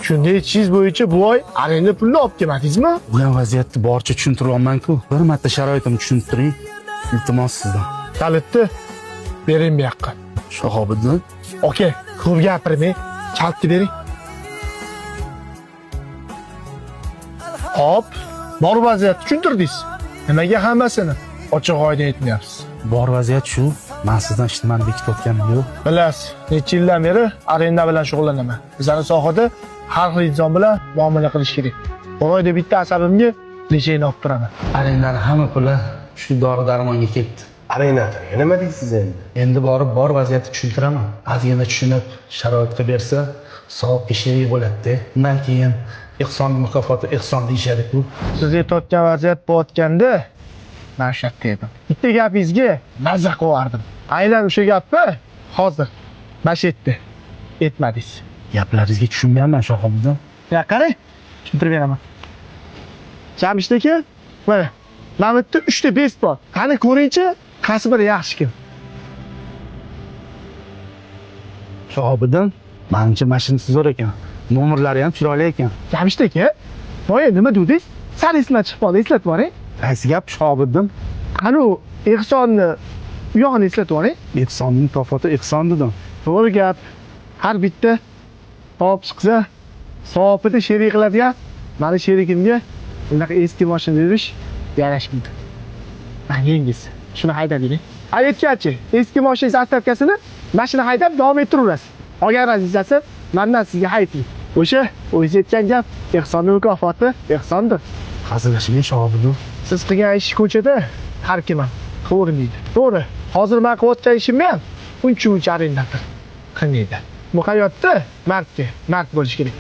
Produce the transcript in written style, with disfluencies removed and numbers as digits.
Kunda 200 bo'yicha bu oy arenda pulni olib kelmadingizmi? Bu ham vaziyatni boricha tushuntiryapman-ku. Bir marta sharoitimni tushuntiring. Iltimos sizdan. Kalitni bering bu yoqqa. Shahobiddin. Oka, ko'p gapirmang. Kalitni bering. Hop, bor vaziyatni tushuntirdingiz. Nimaga hammasini ochiq oydin aytmayapsiz? Bor vaziyat shu. Men sizdan ijtimoiy bekitayotganim yo'q. Bilasiz, necha yildan beri arenda bilan shug'ullanaman. Bizning sohada har xil inson bilan muomala qilish kerak. Oyda bitta asabimga necha yil olib turaman. Arendani hamma puli shu dori-darmonga ketdi. Arena nima deysiz endi? Endi borib bor vaziyatni tushuntiraman. Ozgina tushunib, sharoitga bersa, savob sherik bo'ladi-da. Undan keyin ehson mukofoti ehson deyishadi-ku. Siz aytayotgan vaziyat bo'layotganda men shartda edim. Bitta gapingizga mazza qilardim. Aynan o'sha gapni hozir mashitdi. Aytmadingiz. Gaplaringizga tushunmayapman, Shahobiddin. Ya qarang, tushuntirib beraman. Jamshid aka, mana mana bitta 3 ta best bor. Qani ko'ringchi, qaysi biri yaxshi kim? Shahobiddin, menimcha mashinasi zo'r ekan. Nomerlari ham chiroyli ekan. Jamshid aka, voy nima dedingiz? Sal esdan chiqib qoldi, eslatib boring. Qaysi gap, Shahobiddin? Qani ehsonni u yog'ini eslatib boring. Ehsonning mukofoti ehson dedim. To'g'ri gap. Har bitta savob chiqsa, savobida sherik qiladigan meni sherigimga unaqa eski mashina berish yarashmaydi. Mangingiz shuni haydab bering. Aytganchi, eski mashina zastavkasini mashina haydab davom ettiraverasiz. Olgan azizasi mendan sizga hayting. O'sha o'zingiz aytgan gap ehsonning mukofoti ehsondir. Hazillashmang, Shahobiddin. Siz qilgan ish ko'chada har kim ham ko'rmaydi. To'g'ri. Hozir men qilayotgan ishimni ham uncha arendadir. Qilmaydi. Bu hayotda mard bo'lish kerak.